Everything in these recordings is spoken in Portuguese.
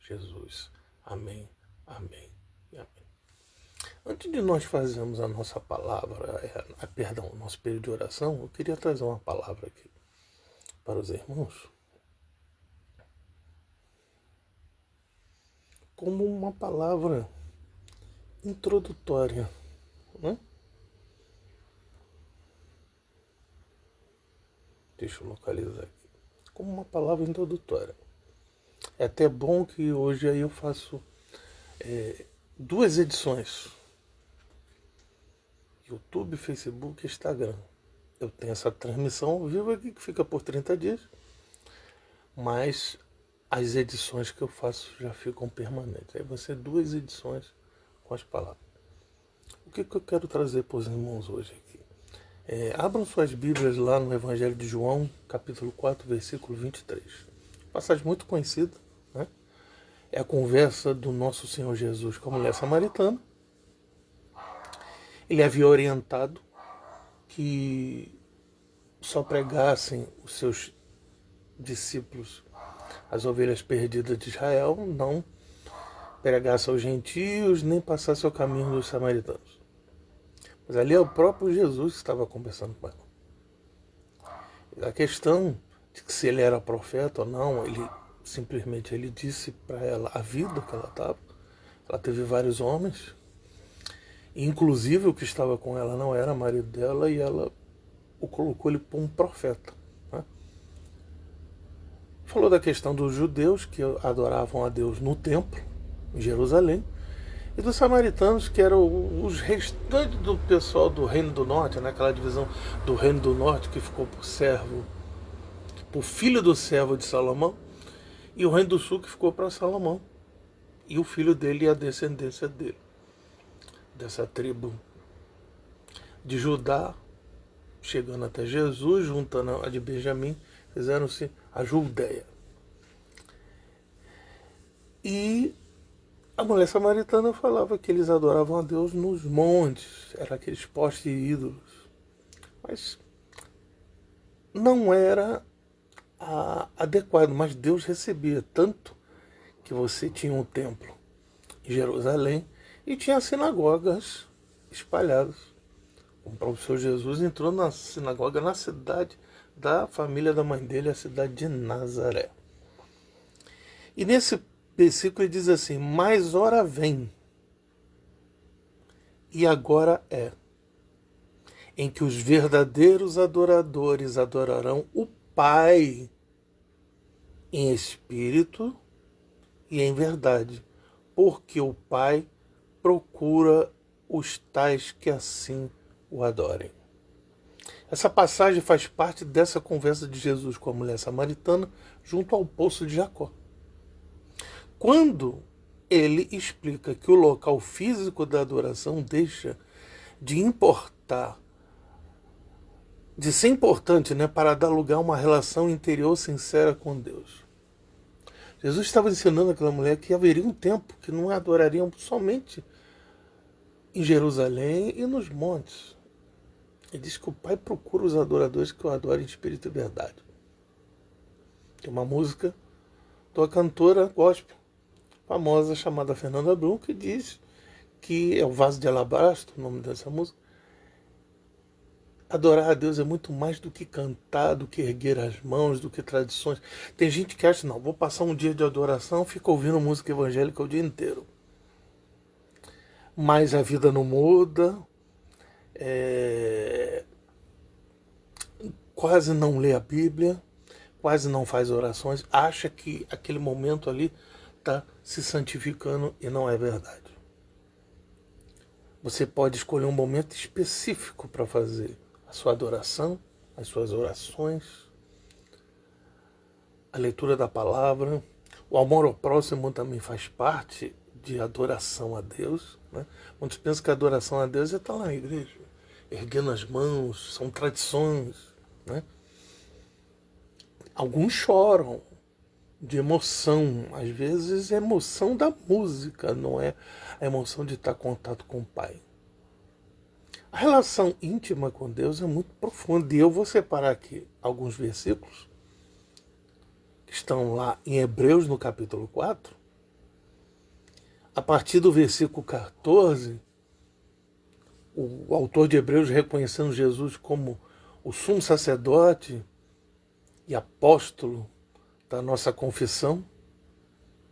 Jesus. Amém, amém e amém. Antes de nós fazermos a nossa palavra, o nosso período de oração, eu queria trazer uma palavra aqui para os irmãos, como uma palavra introdutória, né? Deixa eu localizar aqui. Como uma palavra introdutória. É até bom que hoje aí eu faço 2 edições. YouTube, Facebook e Instagram. Eu tenho essa transmissão ao vivo aqui que fica por 30 dias. Mas as edições que eu faço já ficam permanentes. Aí vão ser 2 edições com as palavras. O que eu quero trazer para os irmãos hoje aqui? Abram suas Bíblias lá no Evangelho de João, capítulo 4, versículo 23. Passagem muito conhecida, né? É a conversa do nosso Senhor Jesus com a mulher samaritana. Ele havia orientado que só pregassem os seus discípulos as ovelhas perdidas de Israel, não pregasse aos gentios, nem passasse ao caminho dos samaritanos. Mas ali é o próprio Jesus que estava conversando com ela. A questão de que se ele era profeta ou não, ele simplesmente disse para ela a vida que ela estava. Ela teve vários homens, inclusive o que estava com ela não era marido dela, e ela o colocou ele como um profeta. Né? Falou da questão dos judeus que adoravam a Deus no templo, em Jerusalém, e dos samaritanos, que eram os restantes do pessoal do Reino do Norte, naquela divisão do Reino do Norte que ficou por filho do servo de Salomão, e o Reino do Sul que ficou para Salomão, e o filho dele e a descendência dele, dessa tribo de Judá, chegando até Jesus, juntando a de Benjamim, fizeram-se a Judéia. E a mulher samaritana falava que eles adoravam a Deus nos montes, eram aqueles postes de ídolos. Mas não era adequado, mas Deus recebia tanto que você tinha um templo em Jerusalém e tinha sinagogas espalhadas. O próprio Senhor Jesus entrou na sinagoga na cidade da família da mãe dele, a cidade de Nazaré. E nesse versículo ele diz assim: mas hora vem, e agora é, em que os verdadeiros adoradores adorarão o Pai em espírito e em verdade, porque o Pai procura os tais que assim o adorem. Essa passagem faz parte dessa conversa de Jesus com a mulher samaritana junto ao poço de Jacó. Quando ele explica que o local físico da adoração deixa de ser importante, né, para dar lugar a uma relação interior sincera com Deus. Jesus estava ensinando aquela mulher que haveria um tempo que não adorariam somente em Jerusalém e nos montes. Ele diz que o Pai procura os adoradores que o adorem em espírito e verdade. Tem uma música de uma cantora gospel famosa chamada Fernanda Brum, que diz que é o Vaso de Alabastro, o nome dessa música. Adorar a Deus é muito mais do que cantar, do que erguer as mãos, do que tradições. Tem gente que acha, não, vou passar um dia de adoração, fica ouvindo música evangélica o dia inteiro. Mas a vida não muda, quase não lê a Bíblia, quase não faz orações, acha que aquele momento ali está se santificando, e não é verdade. Você pode escolher um momento específico para fazer a sua adoração, as suas orações, a leitura da palavra. O amor ao próximo também faz parte de adoração a Deus. Né? Muitos pensam que a adoração a Deus é estar lá na igreja, erguendo as mãos, são tradições. Né? Alguns choram de emoção, às vezes é emoção da música, não é a emoção de estar em contato com o Pai. A relação íntima com Deus é muito profunda, e eu vou separar aqui alguns versículos que estão lá em Hebreus, no capítulo 4, a partir do versículo 14, o autor de Hebreus reconhecendo Jesus como o sumo sacerdote e apóstolo da nossa confissão,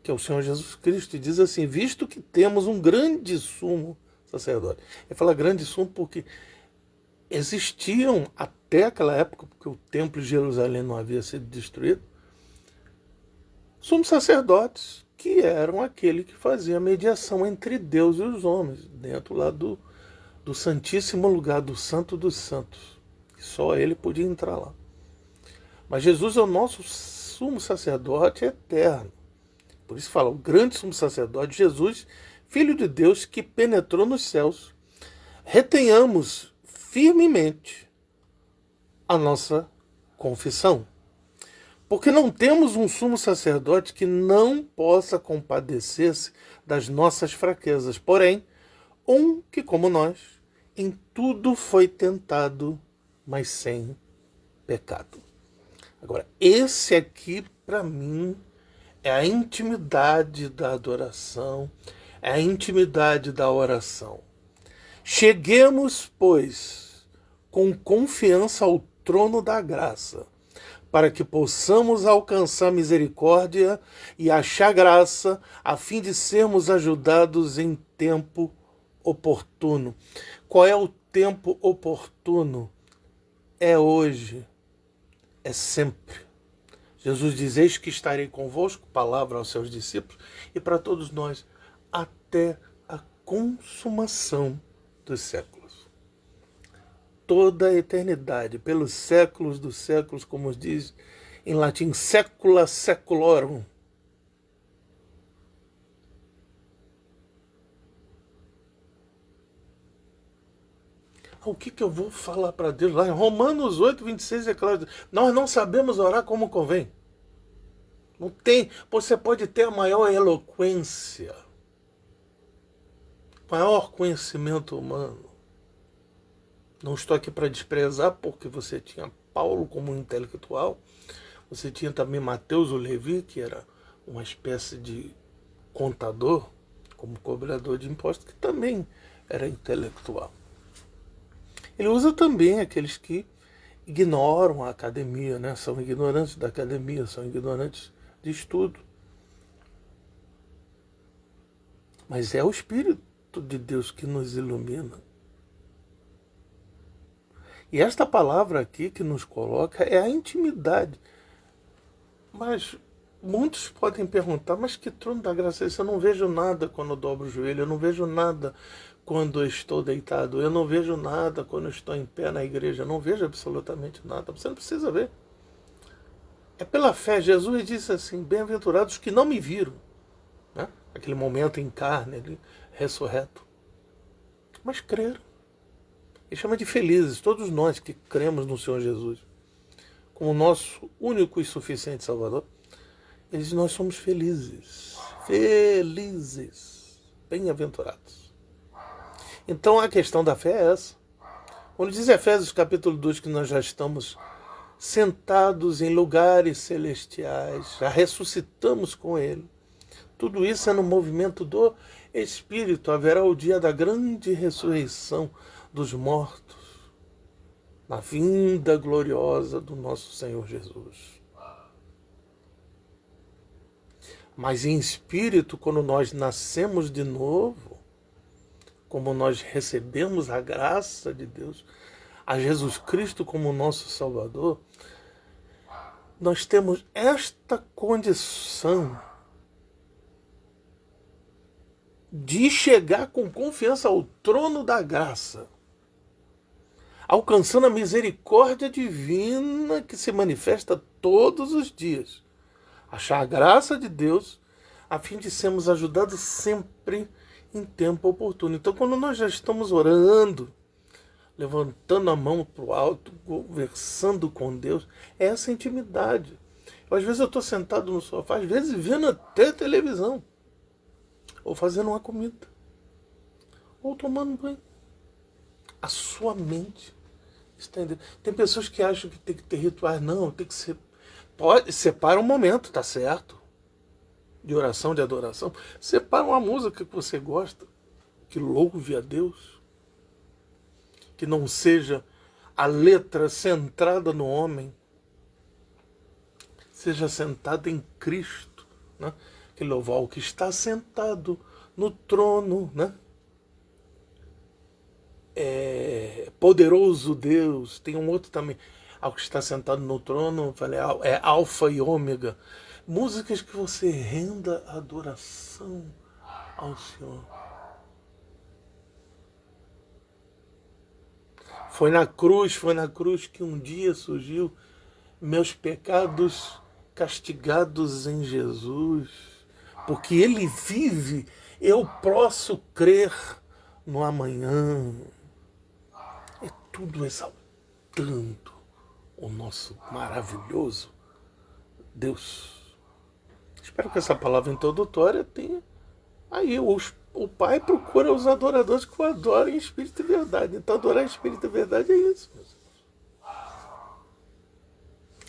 que é o Senhor Jesus Cristo, e diz assim: visto que temos um grande sumo sacerdote. Ele fala grande sumo porque existiam até aquela época, porque o templo de Jerusalém não havia sido destruído, sumos sacerdotes, que eram aquele que fazia a mediação entre Deus e os homens, dentro lá do santíssimo lugar, do Santo dos Santos. Só ele podia entrar lá. Mas Jesus é o nosso sumo sacerdote eterno. Por isso fala, o grande sumo sacerdote, Jesus, Filho de Deus, que penetrou nos céus. Retenhamos firmemente a nossa confissão. Porque não temos um sumo sacerdote que não possa compadecer-se das nossas fraquezas. Porém, um que, como nós, em tudo foi tentado, mas sem pecado. Agora, esse aqui, para mim, é a intimidade da adoração, é a intimidade da oração. Cheguemos, pois, com confiança ao trono da graça, para que possamos alcançar misericórdia e achar graça, a fim de sermos ajudados em tempo oportuno. Qual é o tempo oportuno? É hoje, é sempre. Jesus diz: eis que estarei convosco, palavra aos seus discípulos, e para todos nós, até a consumação dos séculos. Toda a eternidade, pelos séculos dos séculos, como diz em latim, secula seculorum. O que eu vou falar para Deus? Lá em Romanos 8, 26 é claro, nós não sabemos orar como convém. Não tem. Você pode ter a maior eloquência, maior conhecimento humano. Não estou aqui para desprezar, porque você tinha Paulo como um intelectual, você tinha também Mateus, o Levi, que era uma espécie de contador, como cobrador de impostos, que também era intelectual. Ele usa também aqueles que ignoram a academia, né? São ignorantes da academia, são ignorantes de estudo. Mas é o Espírito de Deus que nos ilumina. E esta palavra aqui que nos coloca é a intimidade. Mas muitos podem perguntar, mas que trono da graça é esse? Eu não vejo nada quando eu dobro o joelho, eu não vejo nada quando eu estou deitado, eu não vejo nada quando eu estou em pé na igreja, eu não vejo absolutamente nada. Você não precisa ver. É pela fé. Jesus disse assim: bem-aventurados os que não me viram, né? Aquele momento em carne ali, ressurreto, mas creram. Ele chama de felizes todos nós que cremos no Senhor Jesus como nosso único e suficiente Salvador. Ele diz: nós somos felizes, felizes, bem-aventurados. Então a questão da fé é essa. Quando diz Efésios capítulo 2 que nós já estamos sentados em lugares celestiais, já ressuscitamos com Ele, tudo isso é no movimento do Espírito. Haverá o dia da grande ressurreição dos mortos, na vinda gloriosa do nosso Senhor Jesus. Mas em espírito, quando nós nascemos de novo, como nós recebemos a graça de Deus, a Jesus Cristo como nosso Salvador, nós temos esta condição de chegar com confiança ao trono da graça, alcançando a misericórdia divina que se manifesta todos os dias. Achar a graça de Deus a fim de sermos ajudados sempre em tempo oportuno. Então, quando nós já estamos orando, levantando a mão para o alto, conversando com Deus, é essa intimidade. Às vezes eu estou sentado no sofá, às vezes vendo até televisão, ou fazendo uma comida, ou tomando banho. A sua mente está entendendo. Tem pessoas que acham que tem que ter rituais. Não, tem que ser. Pode, separa um momento, tá certo. de oração, de adoração. Separa uma música que você gosta, que louve a Deus, que não seja a letra centrada no homem, seja sentada em Cristo, né? Que louvar o que está sentado no trono, né? Poderoso Deus. Tem um outro também, ao que está sentado no trono, falei, é Alfa e Ômega. Músicas que você renda adoração ao Senhor. Foi na cruz que um dia surgiu meus pecados castigados em Jesus. Porque Ele vive, eu posso crer no amanhã. É tudo exaltando o nosso maravilhoso Deus. Espero que essa palavra introdutória tenha aí o Pai procura os adoradores que o adoram em espírito e verdade. Então adorar em espírito e verdade é isso.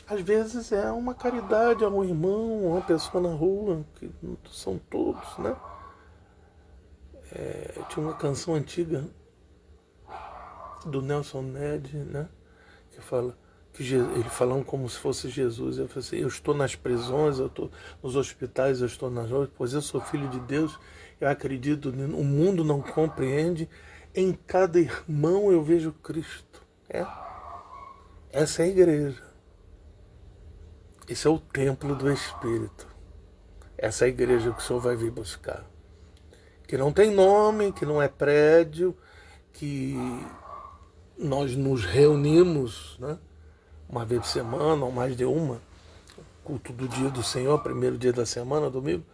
Às vezes é uma caridade a um irmão, a uma pessoa na rua, que são todos, né? Tinha uma canção antiga do Nelson Ned, né? Que fala que ele falando como se fosse Jesus. Eu falei assim, eu estou nas prisões, eu estou nos hospitais, eu estou nas ruas, pois eu sou filho de Deus, eu acredito, o mundo não compreende, em cada irmão eu vejo Cristo. Essa é a igreja. Esse é o templo do Espírito. Essa é a igreja que o Senhor vai vir buscar. Que não tem nome, que não é prédio, que nós nos reunimos, né? Uma vez por semana, ou mais de uma. Culto do dia do Senhor, primeiro dia da semana, domingo.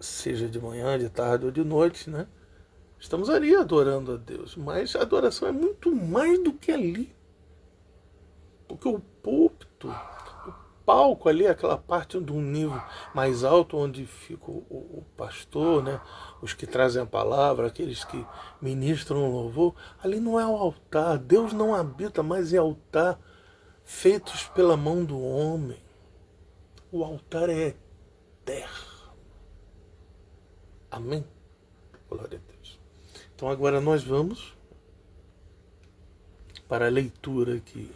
Seja de manhã, de tarde ou de noite, né? Estamos ali adorando a Deus. Mas a adoração é muito mais do que ali. Porque o púlpito, palco ali, aquela parte de um nível mais alto onde fica o pastor, né? Os que trazem a palavra, aqueles que ministram o louvor, ali não é o altar. Deus não habita mais em altar feitos pela mão do homem. O altar é terra. Amém? Glória a Deus. Então agora nós vamos para a leitura aqui